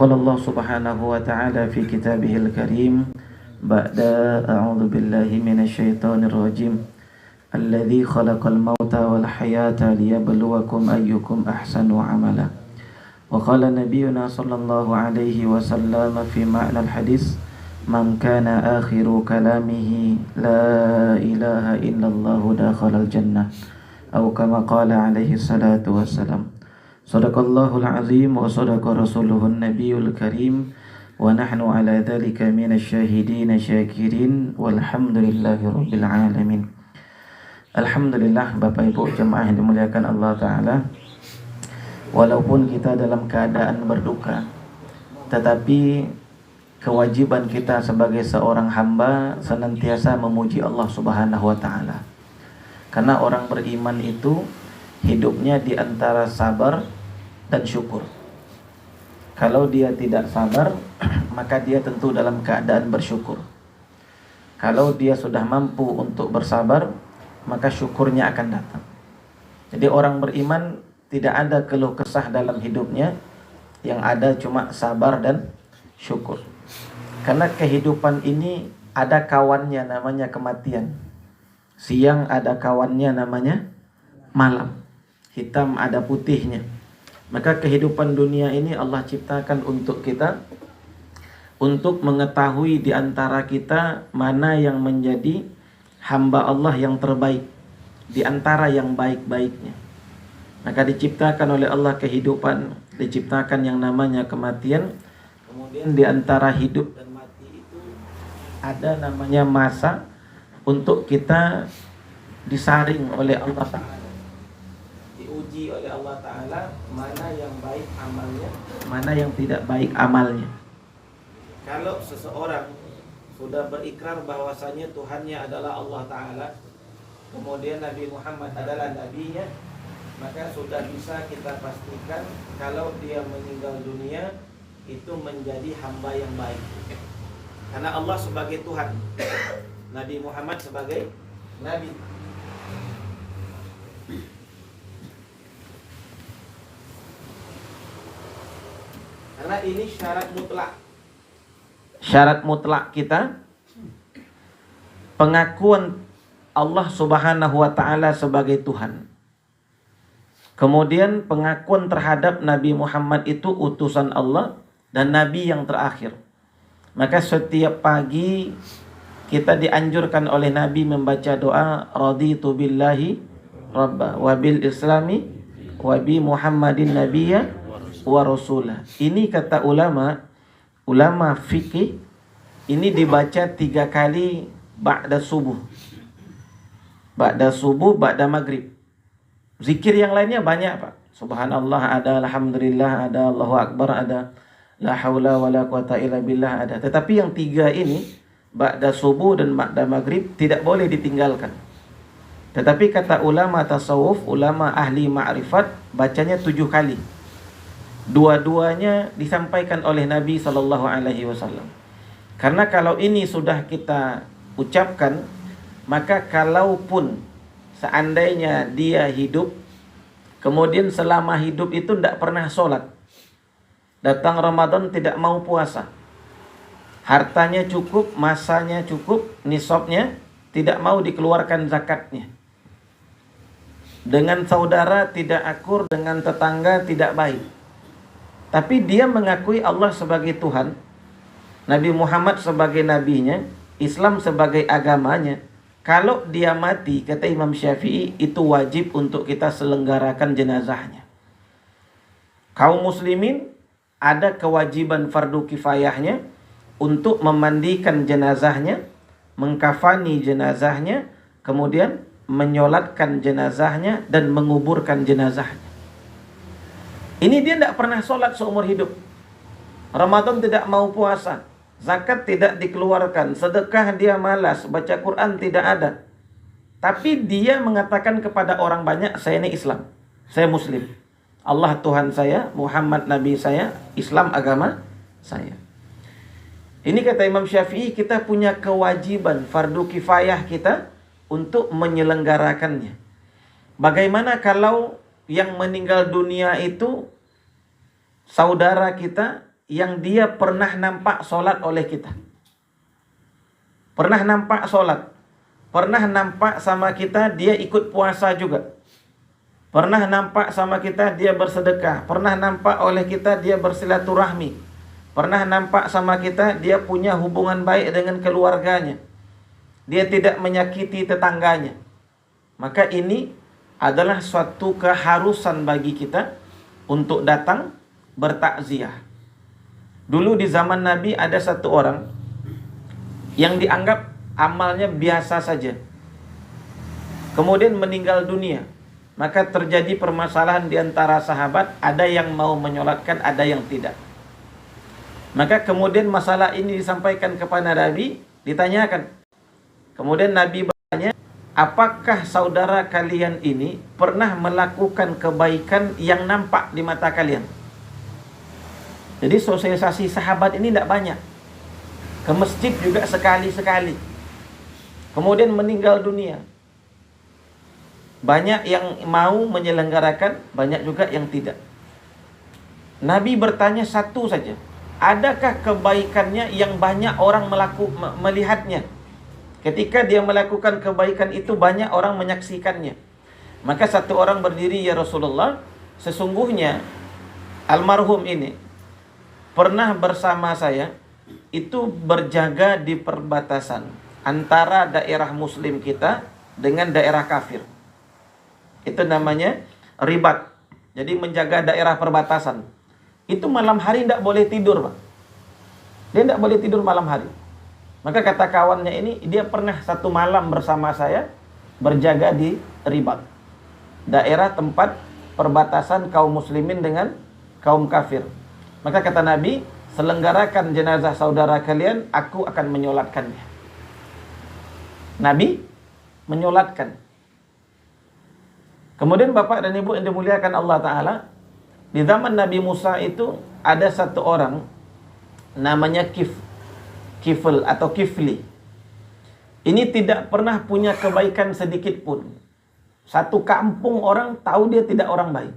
قال الله سبحانه وتعالى في كتابه الكريم بعد أعوذ بالله من الشيطان الرجيم الذي خلق الموت والحياة ليبلوكم أيكم أحسن عملا وقال نبينا صلى الله عليه وسلم في معنى الحديث من كان آخر كلامه لا إله إلا الله دخل الجنة أو كما قال عليه الصلاة والسلام. Sadaqallahul azim wa sadaqa rasuluhun nabiyul karim wa nahnu ala dhalika minasyahidin syakirin walhamdulillahi rabbil alamin. Alhamdulillah Bapak Ibu jemaah yang dimuliakan Allah Ta'ala, walaupun kita dalam keadaan berduka, tetapi kewajiban kita sebagai seorang hamba senantiasa memuji Allah Subhanahu wa Ta'ala. Karena orang beriman itu hidupnya di antara sabar dan syukur. Kalau dia tidak sabar, maka dia tentu dalam keadaan bersyukur. Kalau dia sudah mampu untuk bersabar, maka syukurnya akan datang. Jadi orang beriman tidak ada keluh kesah dalam hidupnya, yang ada cuma sabar dan syukur. Karena kehidupan ini ada kawannya namanya kematian. Siang ada kawannya namanya malam. Hitam ada putihnya. Maka kehidupan dunia ini Allah ciptakan untuk kita, untuk mengetahui di antara kita mana yang menjadi hamba Allah yang terbaik, di antara yang baik-baiknya. Maka diciptakan oleh Allah kehidupan, diciptakan yang namanya kematian. Kemudian di antara hidup dan mati itu ada namanya masa untuk kita disaring oleh Allah Ta'ala, diuji oleh Allah Ta'ala mana yang baik amalnya, mana yang tidak baik amalnya. Kalau seseorang sudah berikrar bahwasanya Tuhannya adalah Allah Ta'ala, kemudian Nabi Muhammad adalah nabinya, maka sudah bisa kita pastikan kalau dia meninggal dunia itu menjadi hamba yang baik. Karena Allah sebagai Tuhan, Nabi Muhammad sebagai nabi. Karena ini syarat mutlak. Syarat mutlak kita, pengakuan Allah Subhanahu wa Ta'ala sebagai Tuhan. Kemudian pengakuan terhadap Nabi Muhammad itu utusan Allah dan Nabi yang terakhir. Maka setiap pagi kita dianjurkan oleh Nabi membaca doa raditu billahi rabba wa bil islami wa bi Muhammadin nabiyya wa rasulah. Ini kata ulama fikih, ini dibaca 3 kali ba'da subuh, ba'da maghrib. Zikir yang lainnya banyak Pak. Subhanallah ada, alhamdulillah ada, Allahu akbar ada, la haula wala quwata illa billah ada. Tetapi yang 3 ini, ba'da subuh dan ba'da maghrib, tidak boleh ditinggalkan. Tetapi kata ulama tasawuf, ulama ahli ma'rifat, bacanya 7 kali. Dua-duanya disampaikan oleh Nabi SAW. Karena kalau ini sudah kita ucapkan, maka kalaupun seandainya dia hidup, kemudian selama hidup itu tidak pernah sholat, datang Ramadan tidak mau puasa, hartanya cukup, masanya cukup, nisabnya, tidak mau dikeluarkan zakatnya, dengan saudara tidak akur, dengan tetangga tidak baik, tapi dia mengakui Allah sebagai Tuhan, Nabi Muhammad sebagai nabinya, Islam sebagai agamanya. Kalau dia mati, kata Imam Syafi'i, itu wajib untuk kita selenggarakan jenazahnya. Kaum muslimin ada kewajiban fardu kifayahnya untuk memandikan jenazahnya, mengkafani jenazahnya, kemudian menyolatkan jenazahnya dan menguburkan jenazahnya. Ini dia tidak pernah sholat seumur hidup. Ramadan tidak mau puasa, zakat tidak dikeluarkan, sedekah dia malas, baca Quran tidak ada. Tapi dia mengatakan kepada orang banyak, saya ini Islam, saya Muslim. Allah Tuhan saya, Muhammad Nabi saya, Islam agama saya. Ini kata Imam Syafi'i, kita punya kewajiban fardu kifayah kita untuk menyelenggarakannya. Bagaimana kalau yang meninggal dunia itu saudara kita yang dia pernah nampak sholat oleh kita. Pernah nampak sholat. Pernah nampak sama kita dia ikut puasa juga. Pernah nampak sama kita dia bersedekah. Pernah nampak oleh kita dia bersilaturahmi. Pernah nampak sama kita dia punya hubungan baik dengan keluarganya. Dia tidak menyakiti tetangganya. Maka ini adalah suatu keharusan bagi kita untuk datang bertakziah. Dulu di zaman Nabi ada satu orang yang dianggap amalnya biasa saja. Kemudian meninggal dunia. Maka terjadi permasalahan di antara sahabat, ada yang mau menyolatkan, ada yang tidak. Maka kemudian masalah ini disampaikan kepada Nabi, ditanyakan. Kemudian Nabi bertanya, apakah saudara kalian ini pernah melakukan kebaikan yang nampak di mata kalian? Jadi sosialisasi sahabat ini tidak banyak. Ke masjid juga sekali-sekali. Kemudian meninggal dunia. Banyak yang mau menyelenggarakan, banyak juga yang tidak. Nabi bertanya satu saja. Adakah kebaikannya yang banyak orang melihatnya? Ketika dia melakukan kebaikan itu, banyak orang menyaksikannya. Maka satu orang berdiri, ya Rasulullah, sesungguhnya almarhum ini pernah bersama saya, itu berjaga di perbatasan antara daerah muslim kita dengan daerah kafir. Itu namanya ribat. Jadi menjaga daerah perbatasan. Itu malam hari tidak boleh tidur, Pak. Dia tidak boleh tidur malam hari. Maka kata kawannya ini, dia pernah satu malam bersama saya berjaga di ribat. Daerah tempat perbatasan kaum muslimin dengan kaum kafir. Maka kata Nabi, selenggarakan jenazah saudara kalian, aku akan menyolatkannya. Nabi menyolatkan. Kemudian Bapak dan Ibu yang dimuliakan Allah Ta'ala, di zaman Nabi Musa itu ada satu orang namanya Kifl atau Kifli. Ini tidak pernah punya kebaikan sedikit pun. Satu kampung orang tahu dia tidak orang baik.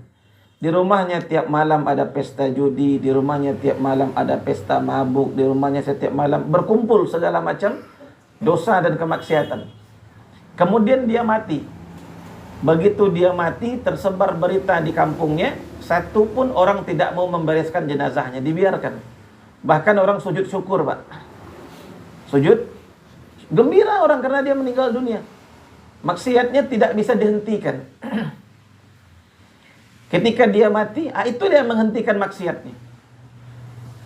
Di rumahnya tiap malam ada pesta judi, di rumahnya tiap malam ada pesta mabuk, di rumahnya setiap malam berkumpul segala macam dosa dan kemaksiatan. Kemudian dia mati. Begitu dia mati, tersebar berita di kampungnya, satu pun orang tidak mau membereskan jenazahnya, dibiarkan. Bahkan orang sujud syukur, Pak. Sujud gembira orang karena dia meninggal dunia. Maksiatnya tidak bisa dihentikan. Ketika dia mati, itu dia menghentikan maksiatnya.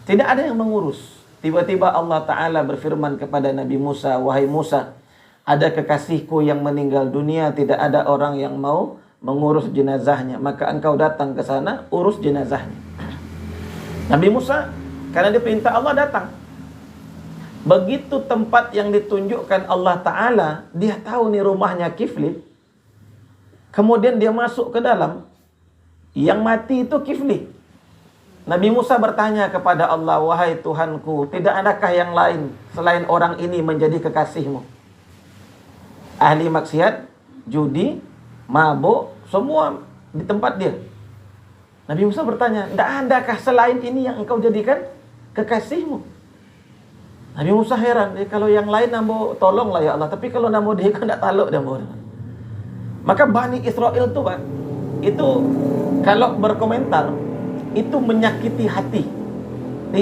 Tidak ada yang mengurus. Tiba-tiba Allah Ta'ala berfirman kepada Nabi Musa, wahai Musa, ada kekasihku yang meninggal dunia, tidak ada orang yang mau mengurus jenazahnya. Maka engkau datang ke sana, urus jenazahnya. Nabi Musa, karena dia perintah Allah, datang. Begitu tempat yang ditunjukkan Allah Ta'ala, dia tahu nih rumahnya Kifli. Kemudian dia masuk ke dalam. Yang mati itu Kifli. Nabi Musa bertanya kepada Allah, wahai Tuhanku, tidak adakah yang lain selain orang ini menjadi kekasihmu? Ahli maksiat, judi, mabuk, semua di tempat dia. Nabi Musa bertanya, tidak adakah selain ini yang engkau jadikan kekasihmu? Nabi Musa heran, kalau yang lain nambo tolonglah ya Allah, tapi kalau nambo dia kan tidak taluk dia. Maka Bani Israel itu, Pak, itu kalau berkomentar itu menyakiti hati.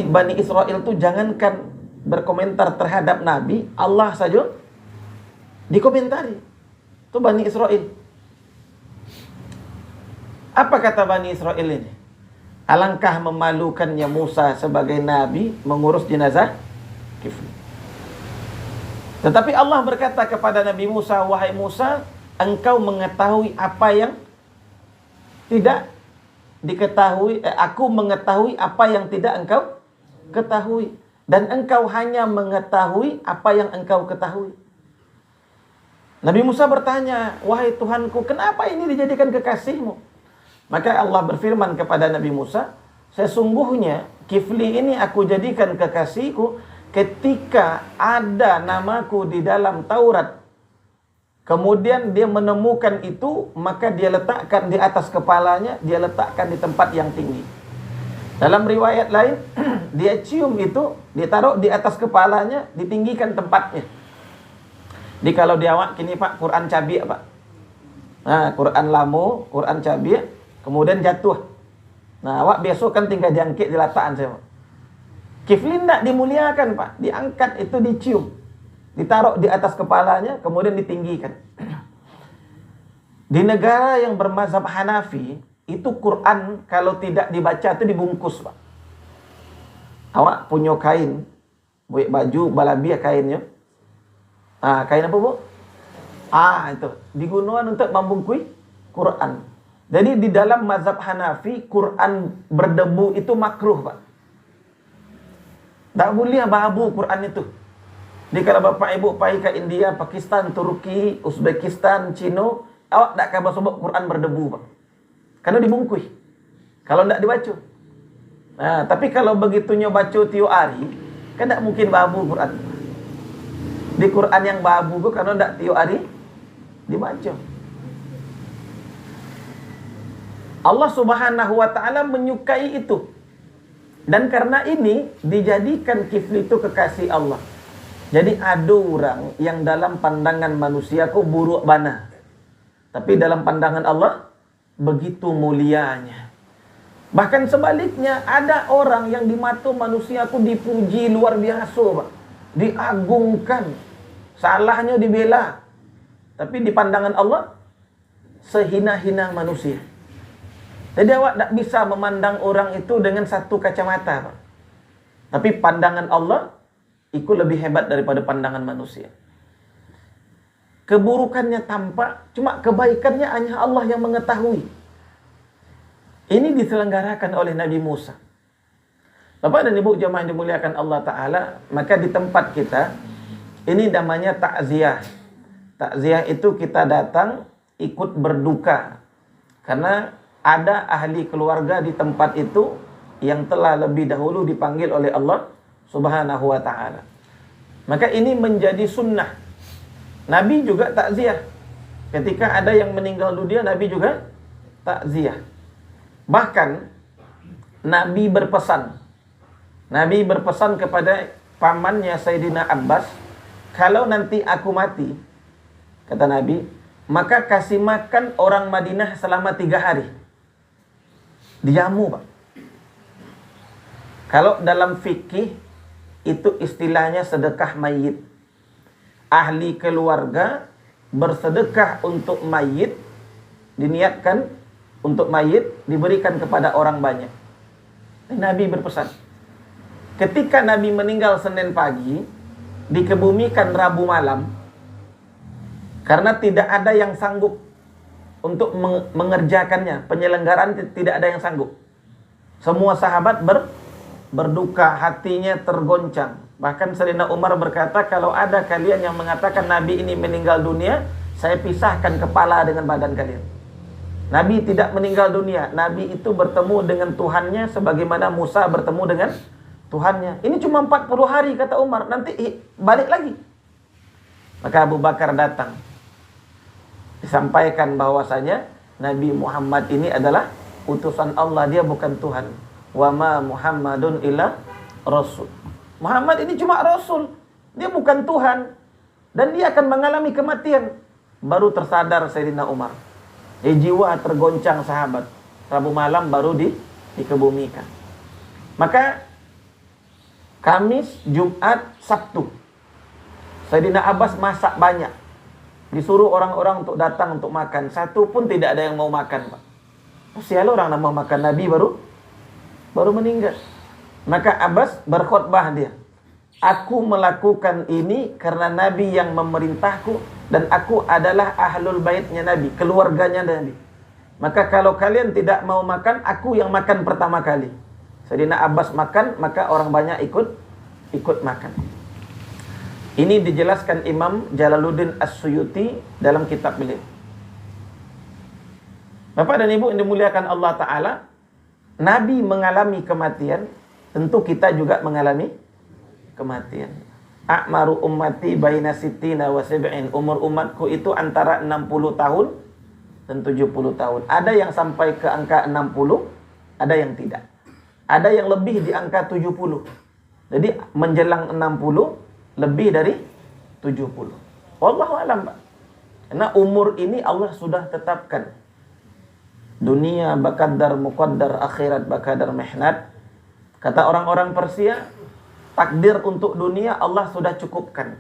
Bani Israel itu jangankan berkomentar terhadap Nabi, Allah saja dikomentari. Itu Bani Israel. Apa kata Bani Israel ini? Alangkah memalukannya Musa sebagai nabi mengurus jenazah Kifli. Tetapi Allah berkata kepada Nabi Musa, wahai Musa, engkau mengetahui apa yang tidak diketahui, aku mengetahui apa yang tidak engkau ketahui, dan engkau hanya mengetahui apa yang engkau ketahui. Nabi Musa bertanya, wahai Tuhanku, kenapa ini dijadikan kekasihmu? Maka Allah berfirman kepada Nabi Musa, sesungguhnya Kifli ini aku jadikan kekasihku ketika ada namaku di dalam Taurat. Kemudian dia menemukan itu, maka dia letakkan di atas kepalanya, dia letakkan di tempat yang tinggi. Dalam riwayat lain, dia cium itu, ditaruh di atas kepalanya, ditinggikan tempatnya. Jadi kalau dia awak kini Pak, Quran cabi Pak. Nah, Quran lamu, Quran cabi, kemudian jatuh. Nah, awak besok kan tinggal diangkit di lataan saya Pak. Kiflin tak dimuliakan Pak, diangkat itu dicium. Ditaruh di atas kepalanya, kemudian ditinggikan. Di negara yang bermazhab Hanafi, itu Quran kalau tidak dibaca itu dibungkus Pak. Awak punya kain, buat baju balabiah kainnya. Kain apa Bu? Itu digunakan untuk membungkui Quran. Jadi di dalam mazhab Hanafi, Quran berdebu itu makruh Pak. Tak boleh babu Quran itu. Jadi kalau Bapak Ibu pergi ke India, Pakistan, Turki, Uzbekistan, Cina, awak tak akan sebut Quran berdebu Pak. Karena dibungkui. Kalau tidak dibaca. Nah, tapi kalau begitunya baca tiap hari, kan tak mungkin babu Quran. Di Quran yang babu itu karena tidak tiap hari dibaca. Allah Subhanahu wa taala menyukai itu. Dan karena ini dijadikan kifli itu kekasih Allah. Jadi ada orang yang dalam pandangan manusia kok buruk bana. Tapi dalam pandangan Allah begitu mulianya. Bahkan sebaliknya, ada orang yang di mata manusia aku dipuji luar biasa Pak. Diagungkan. Salahnya dibela. Tapi di pandangan Allah sehina-hina manusia. Jadi awak tak bisa memandang orang itu dengan satu kacamata Pak. Tapi pandangan Allah itu lebih hebat daripada pandangan manusia. Keburukannya tampak, cuma kebaikannya hanya Allah yang mengetahui. Ini diselenggarakan oleh Nabi Musa. Bapak dan Ibu jemaah yang dimuliakan Allah Ta'ala, maka di tempat kita, ini namanya takziah. Takziah itu kita datang ikut berduka. Karena ada ahli keluarga di tempat itu yang telah lebih dahulu dipanggil oleh Allah Subhanahu wa Ta'ala. Maka ini menjadi sunnah. Nabi juga takziah. Ketika ada yang meninggal dunia, Nabi juga takziah. Bahkan Nabi berpesan. Nabi berpesan kepada pamannya Sayyidina Abbas, kalau nanti aku mati, kata Nabi, maka kasih makan orang Madinah selama 3 hari. Dijamu Pak. Kalau dalam fikih itu istilahnya sedekah mayit. Ahli keluarga bersedekah untuk mayit, diniatkan untuk mayit diberikan kepada orang banyak. Nabi berpesan, ketika Nabi meninggal Senin pagi, dikebumikan Rabu malam, karena tidak ada yang sanggup untuk mengerjakannya, penyelenggaraan tidak ada yang sanggup. Semua sahabat berduka, hatinya tergoncang. Bahkan Sayyidina Umar berkata, kalau ada kalian yang mengatakan Nabi ini meninggal dunia, saya pisahkan kepala dengan badan kalian. Nabi tidak meninggal dunia. Nabi itu bertemu dengan Tuhannya sebagaimana Musa bertemu dengan Tuhannya. Ini cuma 40 hari kata Umar, nanti balik lagi. Maka Abu Bakar datang. Disampaikan bahwasanya Nabi Muhammad ini adalah utusan Allah, dia bukan Tuhan. Wa ma Muhammadun illa rasul. Muhammad ini cuma rasul, dia bukan Tuhan, dan dia akan mengalami kematian. Baru tersadar Sayyidina Umar. Jiwa tergoncang sahabat. Rabu malam baru dikebumikan. Maka Kamis, Jumat, Sabtu, Sayyidina Abbas masak banyak. Disuruh orang-orang untuk datang untuk makan. Satu pun tidak ada yang mau makan Pak. Sial orang nak mau makan, Nabi baru meninggal. Maka Abbas berkhutbah dia. Aku melakukan ini karena Nabi yang memerintahku, dan aku adalah ahlul baitnya Nabi, keluarganya Nabi. Maka kalau kalian tidak mau makan, aku yang makan pertama kali. Sayyidina Abbas makan, maka orang banyak ikut makan. Ini dijelaskan Imam Jalaluddin As-Suyuti dalam kitab beliau. Bapak dan Ibu yang dimuliakan Allah Ta'ala, Nabi mengalami kematian, tentu kita juga mengalami kematian. A'maru ummati baina sittina wa sab'in. Umur umatku itu antara 60 tahun dan 70 tahun. Ada yang sampai ke angka 60, ada yang tidak. Ada yang lebih di angka 70. Jadi menjelang 60 lebih dari 70. Wallahu alam, Pak. Karena umur ini Allah sudah tetapkan. Dunia baqaddar muqaddar, akhirat baqaddar mihnat. Kata orang-orang Persia, takdir untuk dunia Allah sudah cukupkan.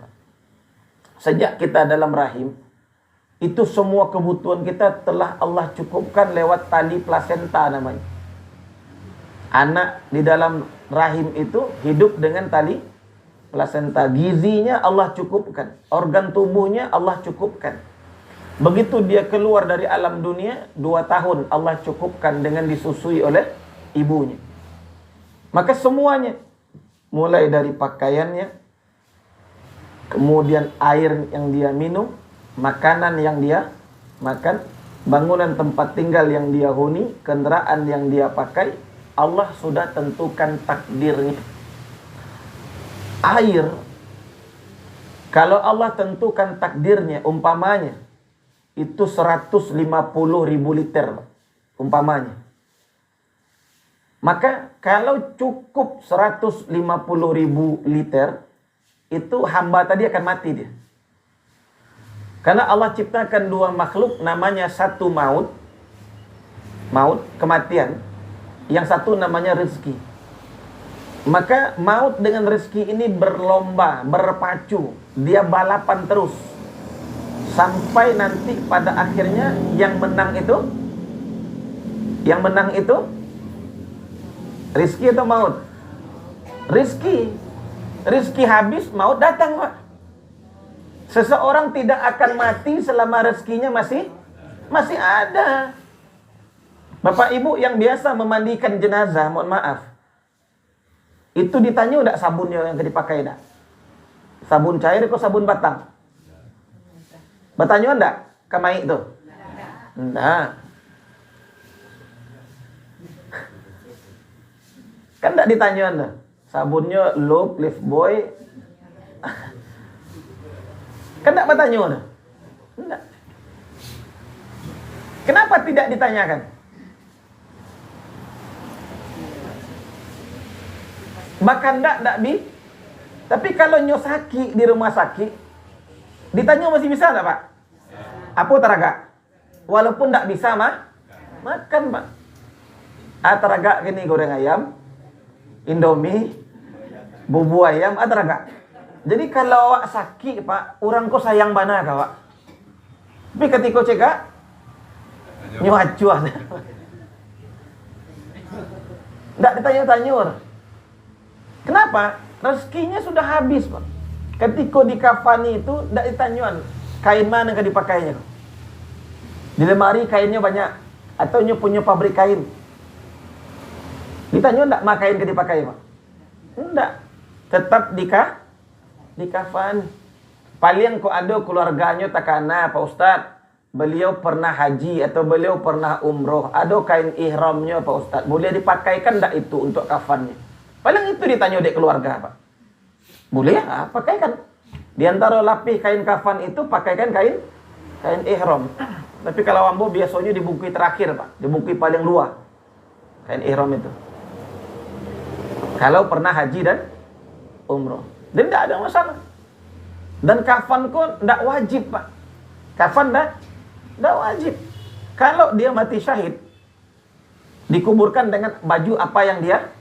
Sejak kita dalam rahim, itu semua kebutuhan kita telah Allah cukupkan lewat tali plasenta namanya. Anak di dalam rahim itu hidup dengan tali plasenta. Gizinya Allah cukupkan. Organ tubuhnya Allah cukupkan. Begitu dia keluar dari alam dunia, 2 tahun Allah cukupkan dengan disusui oleh ibunya. Maka semuanya, mulai dari pakaiannya, kemudian air yang dia minum, makanan yang dia makan, bangunan tempat tinggal yang dia huni, kendaraan yang dia pakai, Allah sudah tentukan takdirnya. Air, kalau Allah tentukan takdirnya, umpamanya itu 150.000 liter, umpamanya. Maka kalau cukup 150.000 liter, itu hamba tadi akan mati dia. Karena Allah ciptakan 2 makhluk, namanya satu maut, kematian, yang satu namanya rezeki. Maka maut dengan rezeki ini berlomba, berpacu, dia balapan terus. Sampai nanti pada akhirnya yang menang itu rezeki atau maut? Rezeki habis, maut datang, Pak. Seseorang tidak akan mati selama rezekinya masih ada. Bapak Ibu yang biasa memandikan jenazah, mohon maaf, itu ditanya enggak sabunnya yang dipakai enggak? Sabun cair atau sabun batang? Bertanya enggak? Kamai itu? Enggak. Kan enggak ditanya Anda. Sabunnya Look, Lifebuoy. Kan enggak bertanya Anda? Enggak. Kenapa tidak ditanyakan? Bahkan enggak bi. Tapi kalau nyosaki di rumah sakit, ditanya masih bisa enggak, Pak? Apa teraga? Walaupun enggak bisa makan, Pak. Teraga gini, goreng ayam, Indomie, bubu ayam, teraga. Jadi kalau awak sakit, Pak, orang kok sayang bana kah, Pak? Tapi ketika cekak, nyuacuan. Enggak ditanya-tanya. Kenapa? Rezekinya sudah habis, Pak. Ketika di kafani itu tidak ditanyuan kain mana yang dipakainya. Di lemari kainnya banyak atau punya pabrik kain. Ditanyuan tidak mak kain yang dipakai, Pak? Tidak. Tetap di kafan. Paling kok ada keluarganya takana, Pak Ustaz. Beliau pernah haji atau beliau pernah umroh. Ada kain ihramnya, Pak Ustaz. Boleh dipakaikan tidak itu untuk kafannya? Paling itu ditanya dek keluarga, Pak. Boleh ya, pakaikan. Di antara lapih kain kafan itu pakaikan kain ihram. Tapi kalau ambo biasanya di buku terakhir, Pak. Di buku paling luar. Kain ihram itu. Kalau pernah haji dan umroh. Dan tidak ada masalah. Dan kafan pun tidak wajib, Pak. Kafan tidak wajib. Kalau dia mati syahid, dikuburkan dengan baju apa yang dia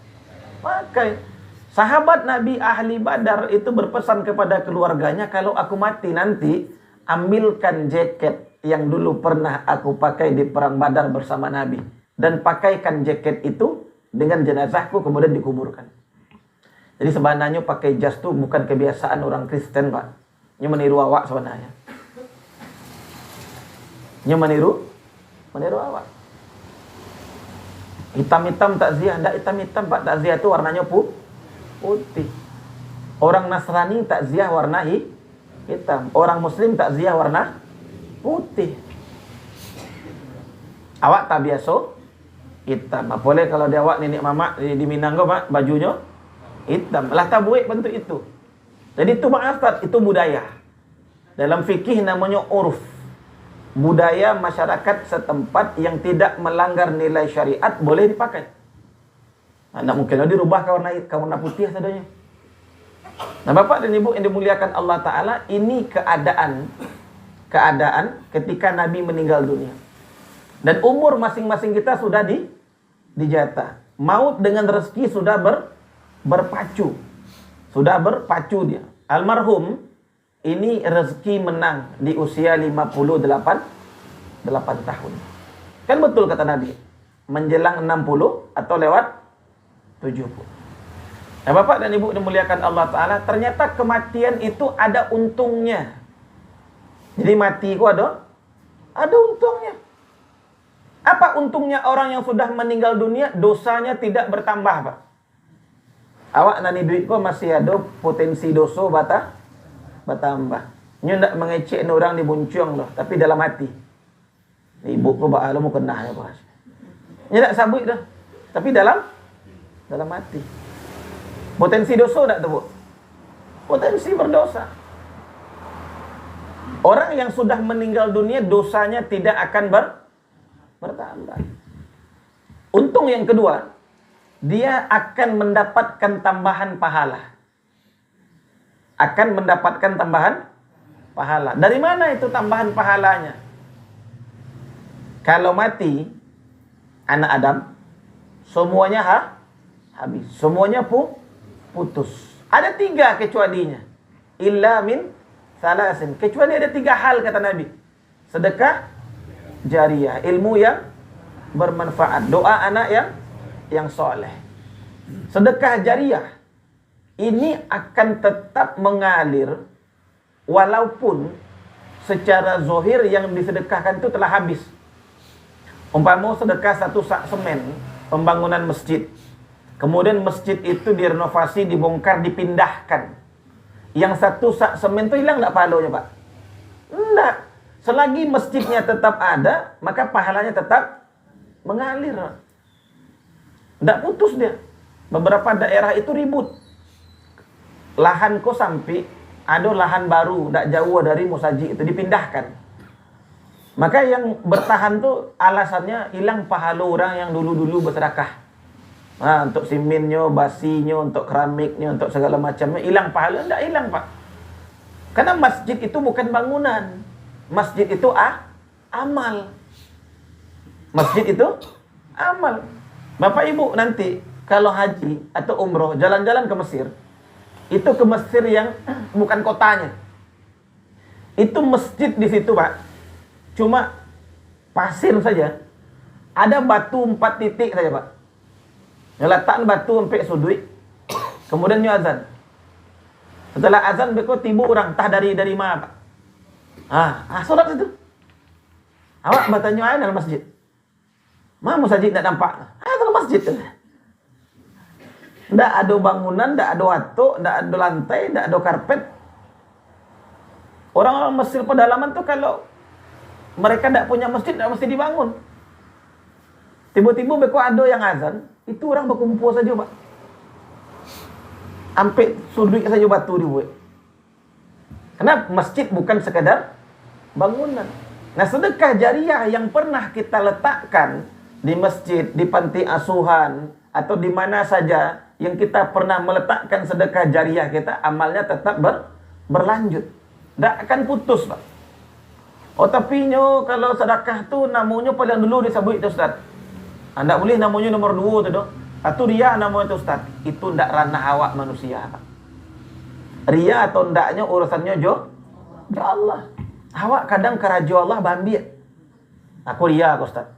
pakai. Sahabat Nabi ahli Badar itu berpesan kepada keluarganya, kalau aku mati nanti, ambilkan jaket yang dulu pernah aku pakai di perang Badar bersama Nabi. Dan pakaikan jaket itu dengan jenazahku, kemudian dikuburkan. Jadi sebenarnya pakai jas itu bukan kebiasaan orang Kristen, Pak. Ini meniru awak sebenarnya. Ini meniru awak. Hitam-hitam takziah, tidak hitam-hitam, Pak. Takziah itu warnanya putih. Orang Nasrani takziah warna hitam. Orang Muslim takziah warna putih. Awak tak biasa hitam. Boleh kalau dia awak nenek mamak di Minang, Pak, bajunya hitam. Lah tak buik bentuk itu. Jadi itu maaf, itu budaya. Dalam fikih namanya urf. Budaya masyarakat setempat yang tidak melanggar nilai syariat boleh dipakai. Nggak mungkin dirubah ke warna putih sadonya. Nah, Bapak dan Ibu yang dimuliakan Allah Ta'ala, ini keadaan ketika Nabi meninggal dunia. Dan umur masing-masing kita sudah dijata. Maut dengan rezeki sudah berpacu. Sudah berpacu dia. Almarhum ini rezeki menang di usia 58 tahun. Kan betul kata Nabi. Menjelang 60 atau lewat 70. Nah, Bapak dan Ibu dimuliakan Allah Ta'ala, ternyata kematian itu ada untungnya. Jadi mati itu ada untungnya. Apa untungnya orang yang sudah meninggal dunia? Dosanya tidak bertambah, Pak. Awak nani duit kok masih ada potensi dosa bertambah. Nyo ndak mengecek orang dibuncung loh, tapi dalam hati. Ibu ko ba alam mo kenah ya, Pak. Nyo ndak sabut dah. Tapi dalam hati. Potensi dosa tak tu? Potensi berdosa. Orang yang sudah meninggal dunia dosanya tidak akan bertambah. Untung yang kedua, dia akan mendapatkan tambahan pahala. Akan mendapatkan tambahan pahala. Dari mana itu tambahan pahalanya? Kalau mati anak Adam, semuanya habis. Semuanya putus. Ada 3 kecualinya. Illa min salasin. Kecuali ada 3 hal kata Nabi. Sedekah jariyah, ilmu yang bermanfaat, doa anak yang soleh. Sedekah jariyah ini akan tetap mengalir walaupun secara zohir yang disedekahkan itu telah habis. Umpama sedekah 1 sak semen pembangunan masjid. Kemudian masjid itu direnovasi, dibongkar, dipindahkan. Yang 1 sak semen itu hilang enggak pahalanya, Pak? Enggak. Selagi masjidnya tetap ada, maka pahalanya tetap mengalir. Enggak putus dia. Beberapa daerah itu ribut. Lahan kok sampai ada lahan baru, enggak jauh dari musaji itu dipindahkan. Maka yang bertahan tuh alasannya hilang pahala orang yang dulu-dulu bersedekah. Nah, untuk simennya, basinya, untuk keramiknya, untuk segala macamnya hilang pahala, enggak hilang, Pak. Karena masjid itu bukan bangunan. Masjid itu amal. Masjid itu amal. Bapak Ibu nanti kalau haji atau umroh jalan-jalan ke Mesir, itu ke Mesir yang bukan kotanya. Itu masjid di situ, Pak. Cuma pasir saja. Ada batu 4 titik saja, Pak. Letakkan batu sampai sudut. Kemudian nyo azan. Setelah azan beko tiba orang tah dari mana, Pak? Solat itu. Awak bertanya dalam masjid. Mana masjid tak nampak? Dalam masjid tu. Tak ada bangunan, tak ada watuk, tak ada lantai, tak ada karpet. Orang-orang Mesir pedalaman tu kalau mereka tak punya masjid, tak mesti dibangun. Tiba-tiba beko ada yang azan, itu orang berkumpul saja, Pak. Ampe sudut saja batu dibuat. Karena masjid bukan sekadar bangunan. Nah, sedekah jariyah yang pernah kita letakkan di masjid, di panti asuhan, atau di mana saja yang kita pernah meletakkan sedekah jariyah kita, amalnya tetap berlanjut. Tak akan putus, Pak. Oh, tapi nyo kalau sedekah tu namanya paling dulu disebut itu, Ustaz. Anda boleh namanya nomor 2 tu doh. Atau ria namanya tu, Ustaz. Itu ndak ranah awak manusia, Pak. Ria atau ndaknya urusannya jo Allah. Awak kadang kerajo Allah bambit. Aku ria, Ustaz.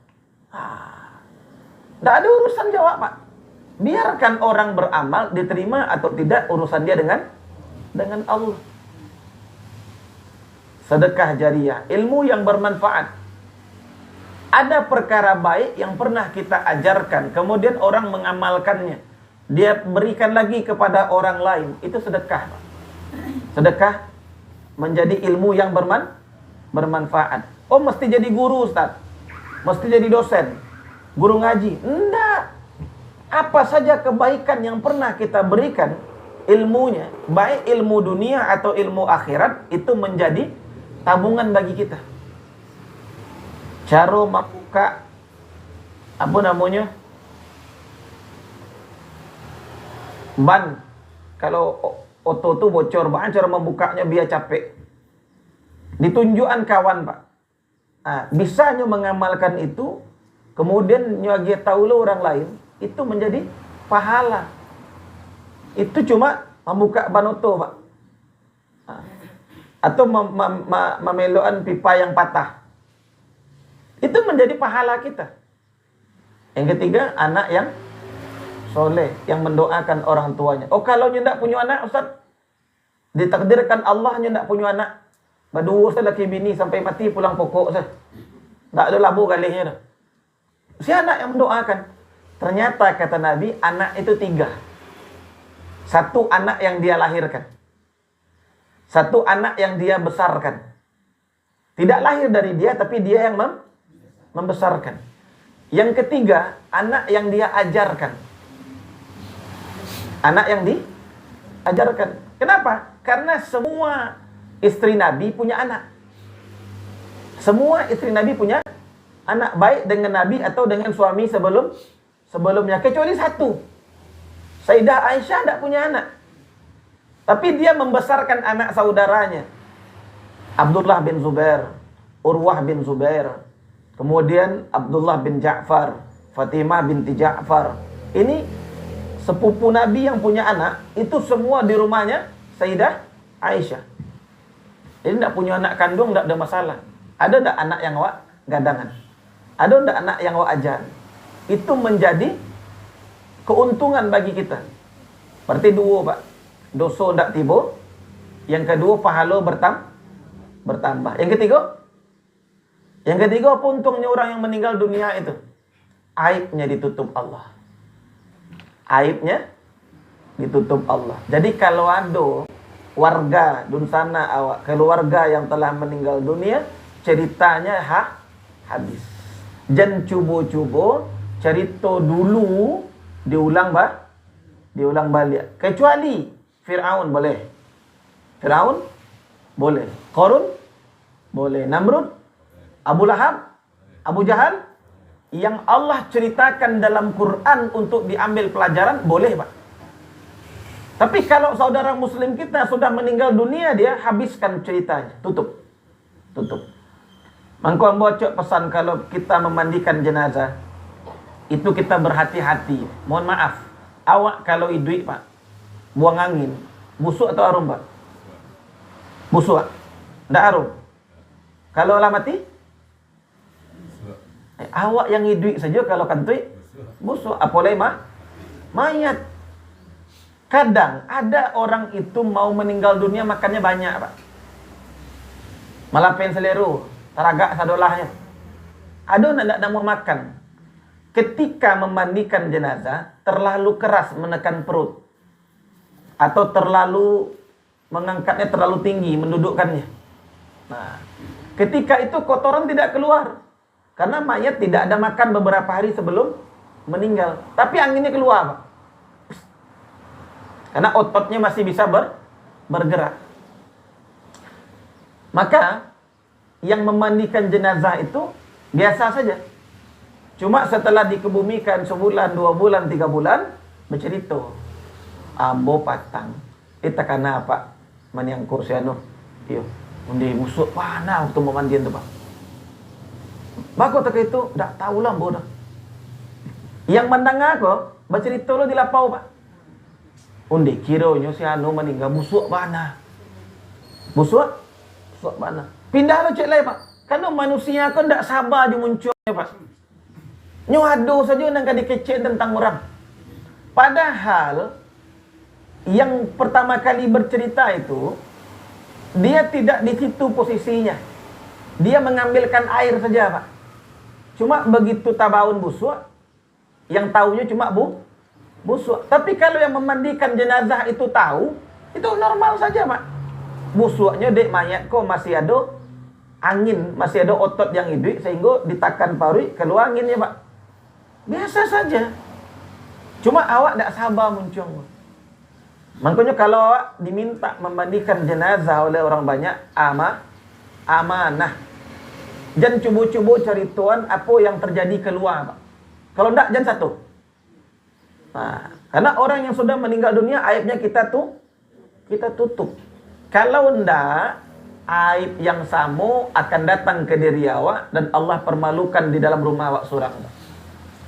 Ndak ada urusan jawab, Pak. Biarkan orang beramal, diterima atau tidak urusan dia dengan Allah. Sedekah jariyah, ilmu yang bermanfaat. Ada perkara baik yang pernah kita ajarkan, kemudian orang mengamalkannya. Dia berikan lagi kepada orang lain. Itu sedekah, Pak. Sedekah menjadi ilmu yang bermanfaat. Oh, mesti jadi guru, Ustaz. Mesti jadi dosen, guru ngaji. Enggak. Apa saja kebaikan yang pernah kita berikan, ilmunya, baik ilmu dunia atau ilmu akhirat, itu menjadi tabungan bagi kita. Cara membuka ban kalau oto tu bocor, Pak, cara membukanya biar capek. Ditunjukkan kawan, Pak. Bisanya mengamalkan itu, kemudian nyuagia tahu lo orang lain, itu menjadi pahala. Itu cuma membuka ban oto, Pak. Atau memelokan pipa yang patah. Itu menjadi pahala kita. Yang ketiga, anak yang soleh, yang mendoakan orang tuanya. Oh, kalau nyendak punya anak, Ustaz, ditakdirkan Allah nyendak punya anak, berdua saya laki bini sampai mati pulang pokok saya. Tak ada labu galihnya dah. Si anak yang mendoakan. Ternyata kata Nabi, anak itu 3. Satu anak yang dia lahirkan. Satu anak yang dia besarkan. Tidak lahir dari dia, tapi dia yang membesarkan. Yang ketiga, anak yang dia ajarkan. Anak yang diajarkan. Kenapa? Karena semua istri Nabi punya anak. Semua istri Nabi punya anak, baik dengan Nabi atau dengan suami sebelumnya. Kecuali satu. Sayyidah Aisyah tidak punya anak. Tapi dia membesarkan anak saudaranya. Abdullah bin Zubair, Urwah bin Zubair, kemudian Abdullah bin Ja'far, Fatimah binti Ja'far. Ini sepupu Nabi yang punya anak, itu semua di rumahnya Sayyidah Aisyah. Jadi tidak punya anak kandung, tidak ada masalah. Ada tidak anak yang awak gadangan? Ada tidak anak yang awak ajar? Itu menjadi keuntungan bagi kita. Berarti 2, Pak. Dosa tidak tiba. Yang kedua, pahala bertambah. Yang ketiga, apa untungnya orang yang meninggal dunia itu? Aibnya ditutup Allah. Aibnya ditutup Allah. Jadi kalau ada warga dunsana awak, keluarga yang telah meninggal dunia, ceritanya habis. Jangan cuba-cuba cerita dulu diulang balik. Kecuali Fir'aun boleh. Fir'aun boleh. Qarun boleh. Namrud, Abu Lahab, Abu Jahal, yang Allah ceritakan dalam Quran untuk diambil pelajaran, boleh, Pak. Tapi kalau saudara muslim kita sudah meninggal dunia, dia habiskan ceritanya. Tutup. Mangko bocok pesan, kalau kita memandikan jenazah, itu kita berhati-hati. Mohon maaf, awak kalau hidup, Pak, buang angin, busuk atau harum, Pak? Busuk, tidak harum. Kalau lah mati, awak yang hidup saja kalau kantui busuk, apalagi mayat. Kadang ada orang itu mau meninggal dunia makannya banyak, Pak. Malah pengen selero, teragak sadolahnya. Ada tidak mau makan. Ketika memandikan jenazah, terlalu keras menekan perut. Atau terlalu mengangkatnya terlalu tinggi, mendudukkannya. Nah, ketika itu kotoran tidak keluar. Karena mayat tidak ada makan beberapa hari sebelum meninggal. Tapi anginnya keluar, Pak. Karena ototnya masih bisa bergerak. Maka yang memandikan jenazah itu biasa saja. Cuma setelah dikebumikan sebulan, 2 bulan, 3 bulan, bercerita. Ambo patang. Kita karena apa? Maniang kursi anu. Iyo. Undi busuk panah waktu memandian tu, Pak. Bako tak itu, tak tahu lah bodoh. Yang mandang aku, bercerita lo di lapau, Pak. Undi kiranya si anu meninggal busuk panah. Busuk panah. Pindah lo cek lain, Pak. Karena manusia kan tak sabar dia muncul, Pak. Nyuhado saja nak dikecek tentang orang. Padahal yang pertama kali bercerita itu, dia tidak di situ posisinya. Dia mengambilkan air saja, Pak. Cuma begitu tabaun busuk, yang tahunya cuma busuk. Tapi kalau yang memandikan jenazah itu tahu, itu normal saja, Pak. Busuknya dek mayat kok masih ada angin, masih ada otot yang hidup, sehingga ditakan parui keluar anginnya, Pak. Biasa saja. Cuma awak tak sabar muncul. Makanya kalau awak diminta memandikan jenazah oleh orang banyak, amanah. Jangan cuba-cuba cari tuan apa yang terjadi keluar, Pak. Kalau tak, jangan satu. Nah, karena orang yang sudah meninggal dunia, aibnya kita tutup. Kalau enggak, aib yang sama akan datang ke diri awak dan Allah permalukan di dalam rumah awak surang.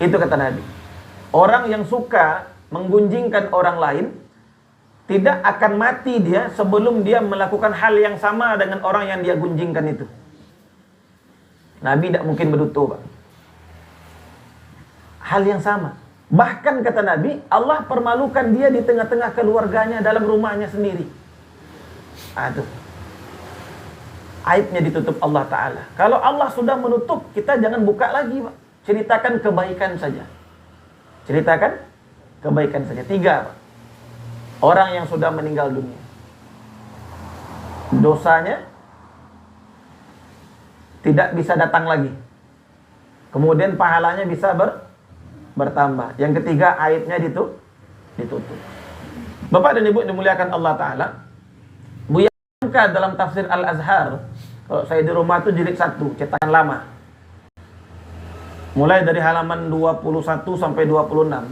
Itu kata Nabi. Orang yang suka menggunjingkan orang lain tidak akan mati dia sebelum dia melakukan hal yang sama dengan orang yang dia gunjingkan itu. Nabi tidak mungkin berdusta, Pak. Hal yang sama. Bahkan kata Nabi, Allah permalukan dia di tengah-tengah keluarganya dalam rumahnya sendiri. Aduh. Aibnya ditutup Allah Ta'ala. Kalau Allah sudah menutup, kita jangan buka lagi, Pak. Ceritakan kebaikan saja. Ceritakan kebaikan saja. 3, Pak. Orang yang sudah meninggal dunia, dosanya tidak bisa datang lagi. Kemudian pahalanya bisa bertambah. Yang ketiga, aibnya ditutup. Bapak dan Ibu dimuliakan Allah Ta'ala, Buya Hamka dalam tafsir Al-Azhar, kalau saya di rumah itu jilid 1, cetakan lama, mulai dari halaman 21 sampai 26,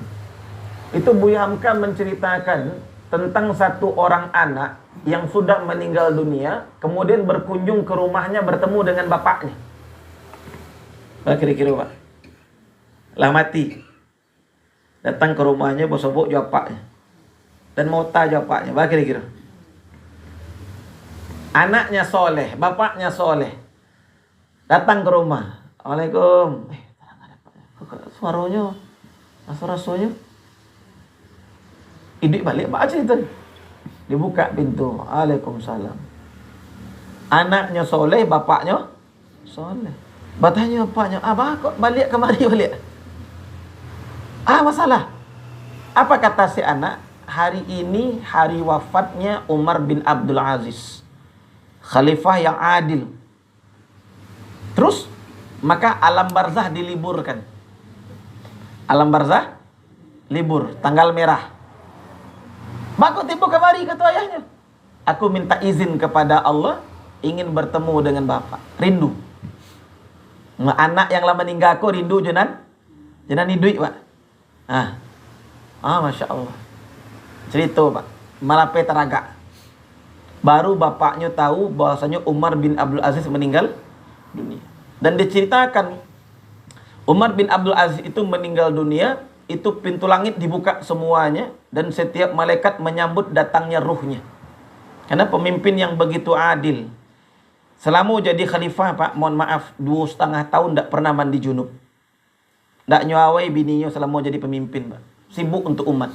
itu Buya Hamka menceritakan tentang satu orang anak yang sudah meninggal dunia, kemudian berkunjung ke rumahnya bertemu dengan bapaknya. Kira-kira, Pak, lah mati, datang ke rumahnya bosobok bapaknya dan mau tanya bapaknya. Kira-kira anaknya soleh, bapaknya soleh, datang ke rumah. Assalamualaikum. Suaranya, rasanya idik balik, Pak cerita. Dibuka pintu. Waalaikumsalam. Anaknya soleh, bapaknya soleh. Bertanya bapaknya, abah kok balik kemari balik? Masalah. Apa kata si anak? Hari ini hari wafatnya Umar bin Abdul Aziz, khalifah yang adil. Terus maka alam barzah diliburkan. Alam barzah libur, tanggal merah. Maka tiba kemari, kata ayahnya. Aku minta izin kepada Allah, ingin bertemu dengan bapak. Rindu. Anak yang lama meninggal aku rindu jenan ni duit, Pak. Masya Allah. Cerita, Pak. Malapai teragak. Baru bapaknya tahu bahwasanya Umar bin Abdul Aziz meninggal dunia. Dan diceritakan Umar bin Abdul Aziz itu meninggal dunia, itu pintu langit dibuka semuanya dan setiap malaikat menyambut datangnya ruhnya. Karena pemimpin yang begitu adil. Selama jadi khalifah, Pak, mohon maaf, 2,5 tahun tak pernah mandi junub. Tak nyawai bininya selama jadi pemimpin, Pak. Sibuk untuk umat.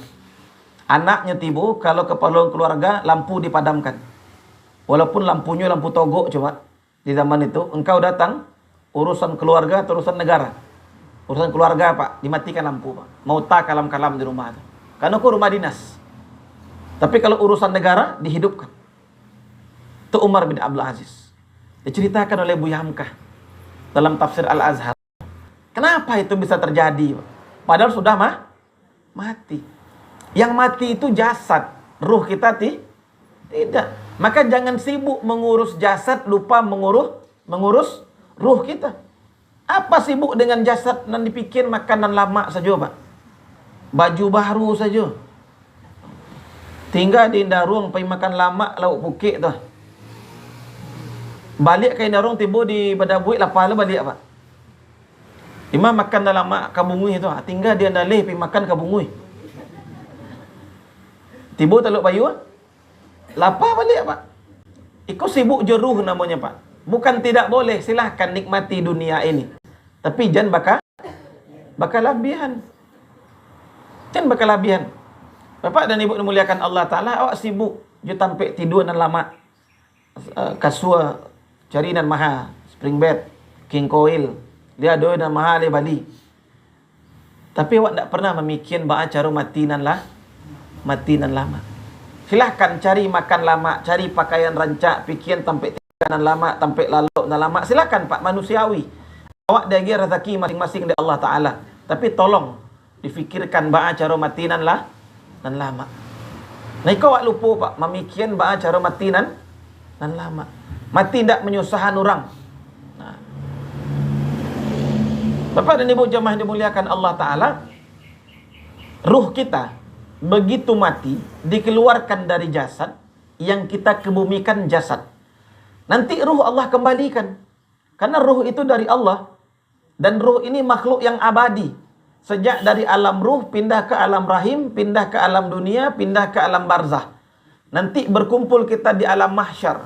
Anaknya tiba, kalau keperluan keluarga, lampu dipadamkan. Walaupun lampunya lampu togok cuma di zaman itu, engkau datang, urusan keluarga, urusan negara. Urusan keluarga, Pak, dimatikan lampu, Pak. Mau tak kalam-kalam di rumah itu. Karena aku rumah dinas. Tapi kalau urusan negara, dihidupkan. Itu Umar bin Abdul Aziz. Diceritakan oleh Buya Hamka dalam tafsir Al-Azhar. Kenapa itu bisa terjadi, Pak? Padahal sudah mati. Yang mati itu jasad. Ruh kita tidak. Maka jangan sibuk mengurus jasad, lupa mengurus ruh kita. Apa sibuk dengan jasad dan dipikir makanan lama saja, Pak? Baju baru saja. Tinggal di Indarung, pergi makan lama lauk bukit tu. Balik ke Indarung, tiba di Badabuik, lapar lah balik, Pak. Imam makan dah lama kabungui tu. Tinggal dia dalih pergi makan kabungui. Tiba Teluk Bayu, lapar balik, Pak. Ikut sibuk jeruh namanya, Pak. Bukan tidak boleh, silahkan nikmati dunia ini. Tapi jangan bakal labihan. Jangan bakal labihan. Bapak dan Ibu dimuliakan Allah Ta'ala, awak sibuk je tampik tidur dan lama. Kasua, cari dan maha, spring bed, king coil, dia ada dan maha di Bali. Tapi awak tak pernah memikir bahawa cara mati nan lama. Silahkan cari makan lama, cari pakaian rancak, pikir tampik dan lama, tampik lalu dan lama. Silahkan, Pak, manusiawi. Awak dagi rezeki masing-masing dari Allah Ta'ala. Tapi tolong difikirkan bahawa cara mati nan lama. Nah, kau awak lupa, Pak, memikirkan bahawa cara mati nan lama. Mati tidak menyusahkan orang. Nah. Bapak dan Ibu jemaah dimuliakan Allah Ta'ala, Ruh kita begitu mati dikeluarkan dari jasad yang kita kebumikan jasad. Nanti ruh Allah kembalikan. Karena ruh itu dari Allah. Dan ruh ini makhluk yang abadi. Sejak dari alam ruh pindah ke alam rahim, pindah ke alam dunia, pindah ke alam barzah. Nanti berkumpul kita di alam mahsyar.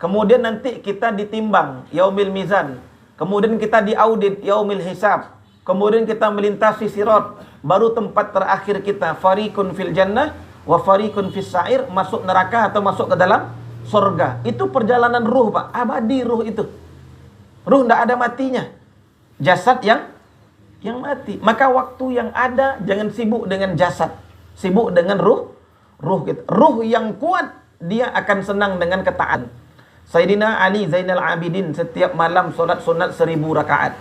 Kemudian nanti kita ditimbang yaumil mizan. Kemudian kita diaudit yaumil hisab. Kemudian kita melintasi sirat. Baru tempat terakhir kita fariqun fil jannah wa fariqun fis sa'ir, masuk neraka atau masuk ke dalam surga. Itu perjalanan ruh, Pak. Abadi ruh itu. Ruh tidak ada matinya. Jasad yang mati. Maka waktu yang ada jangan sibuk dengan jasad. Sibuk dengan ruh kita. Ruh yang kuat dia akan senang dengan ketaatan. Sayyidina Ali Zainal Abidin setiap malam solat sunat 1000 rakaat.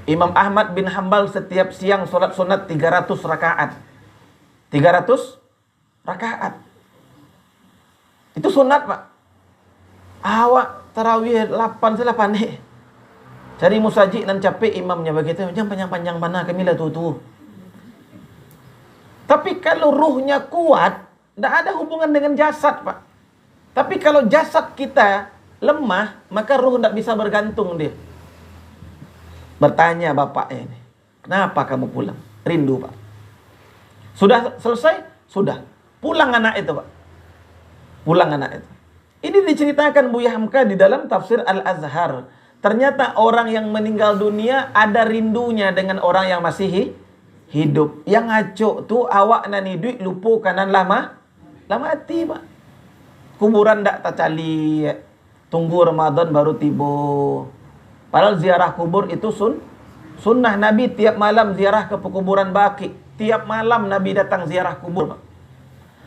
Imam Ahmad bin Hanbal setiap siang solat sunat 300 rakaat. 300 rakaat. Itu sunat, Pak. Awak tarawih 8 nih. Cari musajik dan capek imamnya begitu. Jangan panjang-panjang mana kami lah tu. Tapi kalau ruhnya kuat, tidak ada hubungan dengan jasad, Pak. Tapi kalau jasad kita lemah, maka ruh tidak bisa bergantung dia. Bertanya bapaknya ini, kenapa kamu pulang? Rindu, Pak. Sudah selesai? Sudah. Pulang anak itu, Pak. Pulang anak itu. Ini diceritakan Buya Hamka di dalam tafsir Al-Azhar. Ternyata orang yang meninggal dunia ada rindunya dengan orang yang masih hidup. Yang ngaco tu awak nani duit lupa kanan lama mati, Pak. Kuburan ndak tercali. Tunggu Ramadan baru tiba. Padahal ziarah kubur itu sunnah. Nabi tiap malam ziarah ke pekuburan Baqi. Tiap malam Nabi datang ziarah kubur, Pak.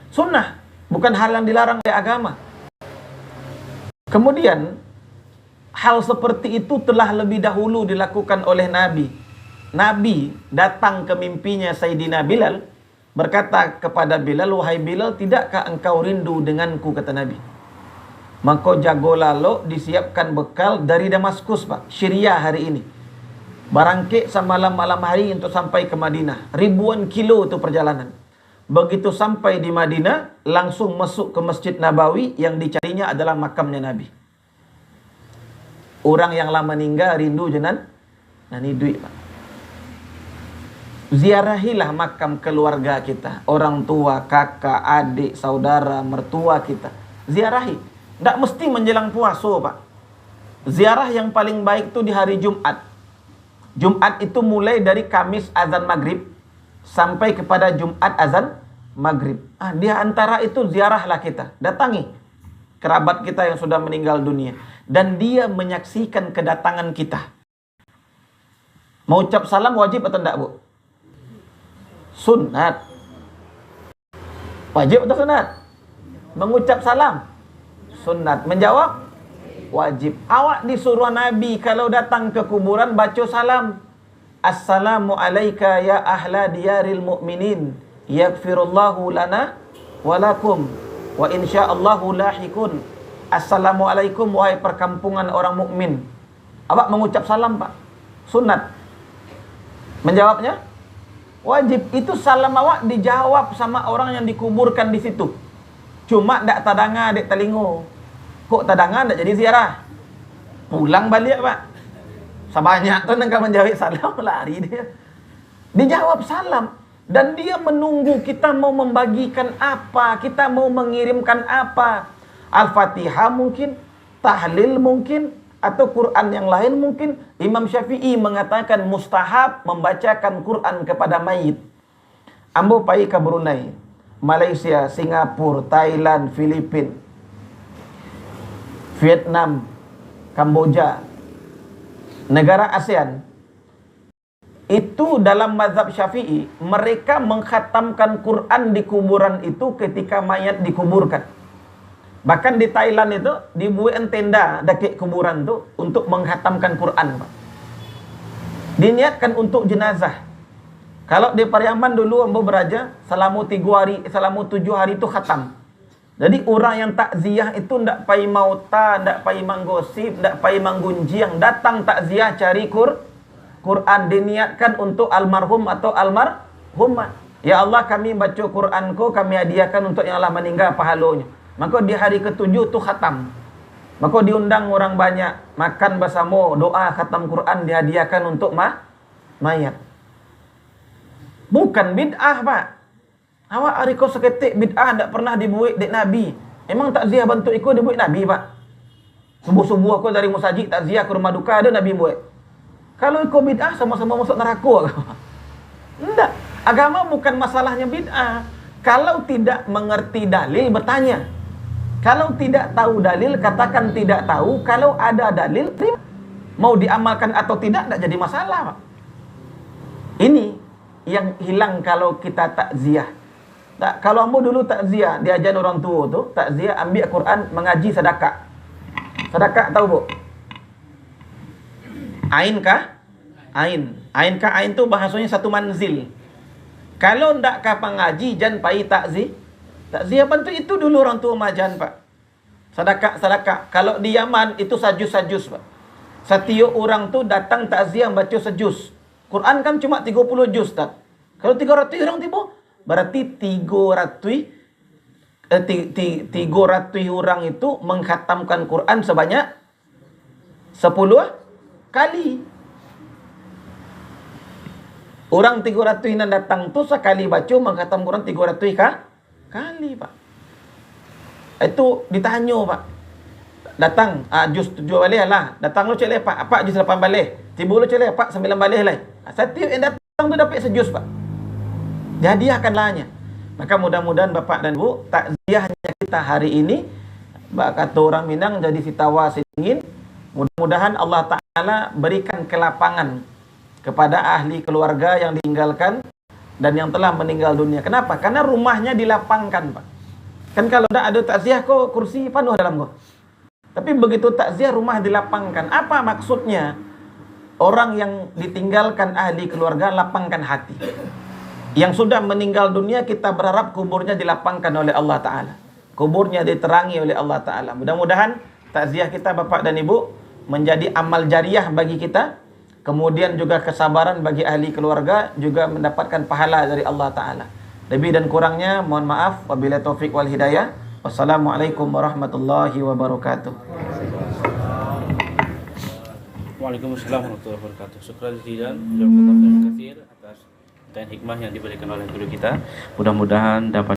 Sunnah, bukan hal yang dilarang oleh agama. Kemudian hal seperti itu telah lebih dahulu dilakukan oleh Nabi. Nabi datang ke mimpinya Sayyidina Bilal, berkata kepada Bilal, "Wahai Bilal, tidakkah engkau rindu denganku?" kata Nabi. Maka jago lalu disiapkan bekal dari Damaskus, Pak. Syria hari ini. Barangkit semalam-malam hari untuk sampai ke Madinah. Ribuan kilo itu perjalanan. Begitu sampai di Madinah, langsung masuk ke Masjid Nabawi, yang dicarinya adalah makamnya Nabi. Orang yang lama meninggal rindu jenan nani duit, Pak. Ziarahilah makam keluarga kita, orang tua, kakak, adik, saudara, mertua kita. Ziarahi. Tidak mesti menjelang puasa, Pak. Ziarah yang paling baik itu di hari Jumat. Jumat itu mulai dari Kamis azan maghrib sampai kepada Jumat azan maghrib. Di antara itu ziarahlah kita. Datangi kerabat kita yang sudah meninggal dunia. Dan dia menyaksikan kedatangan kita. Mau ucap salam wajib atau tidak, Bu? Sunat. Wajib atau sunat? Mengucap salam sunat. Menjawab wajib. Awak disuruh Nabi kalau datang ke kuburan baca salam. Assalamu alayka ya ahla diyaril mu'minin. Yaghfirullahu lana walakum. Wa insyaallahu lahikun. Assalamualaikum wahai perkampungan orang mukmin. Awak mengucap salam, Pak. Sunat. Menjawabnya wajib. Itu salam awak dijawab sama orang yang dikuburkan di situ. Cuma tak tadanga dek telingo. Kok tadanga tak jadi ziarah? Pulang balik, Pak. Sebanyak tu nak menjawab salam, lari dia. Dijawab salam. Dan dia menunggu kita mau membagikan apa, kita mau mengirimkan apa. Al-Fatihah mungkin, tahlil mungkin, atau Quran yang lain mungkin. Imam Syafi'i mengatakan mustahab membacakan Quran kepada mayit. Ambo pai ke Brunei, Malaysia, Singapura, Thailand, Filipina, Vietnam, Kamboja, negara ASEAN. Itu dalam mazhab Syafi'i, mereka mengkhatamkan Quran di kuburan itu ketika mayat dikuburkan. Bahkan di Thailand itu dibuat tenda dekat kuburan itu untuk mengkhatamkan Quran, Pak. Diniatkan untuk jenazah. Kalau di Pariaman dulu ambo beraja selama 3 hari, selama 7 hari itu khatam. Jadi orang yang takziah itu ndak pai mauta, ndak pai manggosip, ndak pai manggunjiang, datang takziah cari Quran, diniatkan untuk almarhum atau almarhumah. Ya Allah, kami baca Quranku, kami hadiahkan untuk yang Allah meninggal pahalanya. Maka di hari ke-7 tu khatam. Maka diundang orang banyak, makan bersama, doa khatam Quran dihadiahkan untuk mayat. Bukan bid'ah, Pak. Awak hari kau seketik bid'ah tak pernah dibuat dek Nabi. Memang takziah bentuk ikut dibuat Nabi, Pak. Subuh-subuh aku dari musajid takziah ke rumah duka ada Nabi buat. Kalau ikut bid'ah sama-sama masuk neraka. Enggak. Agama bukan masalahnya bid'ah. Kalau tidak mengerti dalil bertanya. Kalau tidak tahu dalil katakan tidak tahu. Kalau ada dalil terima. Mau diamalkan atau tidak jadi masalah, Pak. Ini yang hilang kalau kita takziah. Tak, kalau ambo dulu takziah, diajar orang tua tu, takziah ambil Quran, mengaji sedekah. Sedekah tahu, Bu? Ain kah? Ain. Ain kah? Ain tu bahasanya satu manzil. Kalau ndak kah pengaji, jangan pai takziah. Takziah bantu itu dulu orang tua majan, Pak. Sedekah. Kalau di Yaman itu sajus-sajus, Pak. Setiap orang tu datang takziah baca sejus. Quran kan cuma 30 juz, tak? Kalau 300 orang tiba, berarti 300 orang itu mengkhatamkan Quran sebanyak 10 kali. Orang 300 yang datang tu sekali baca mengkhatam Quran 300 kali, Pak. Itu ditanya, Pak. Datang, juz 7 balik lah. Datang lu cek lepak, apa juz 8 balik. Tiba lu cek lepak 9 balik lah. Setiap yang datang tu dapat sejuz, Pak. Hadiahkanlahnya. Maka mudah-mudahan Bapak dan Ibu, takziahnya kita hari ini, kata orang Minang, jadi sitawa sedingin. Mudah-mudahan Allah Ta'ala berikan kelapangan kepada ahli keluarga yang ditinggalkan dan yang telah meninggal dunia. Kenapa? Karena rumahnya dilapangkan, Pak. Kan kalau tidak ada takziah kok kursi penuh dalam kok. Tapi begitu takziah rumah dilapangkan. Apa maksudnya? Orang yang ditinggalkan ahli keluarga lapangkan hati. Yang sudah meninggal dunia kita berharap kuburnya dilapangkan oleh Allah Ta'ala. Kuburnya diterangi oleh Allah Ta'ala. Mudah-mudahan takziah kita Bapak dan Ibu menjadi amal jariah bagi kita. Kemudian juga kesabaran bagi ahli keluarga, juga mendapatkan pahala dari Allah Ta'ala. Lebih dan kurangnya mohon maaf. Wabillahi taufik wal hidayah. Wassalamualaikum warahmatullahi wabarakatuh. Waalaikumsalam warahmatullahi wabarakatuh. Syukran jazilan jazakumullahu khairan katsir atas dan hikmah yang diberikan oleh guru kita. Mudah-mudahan dapat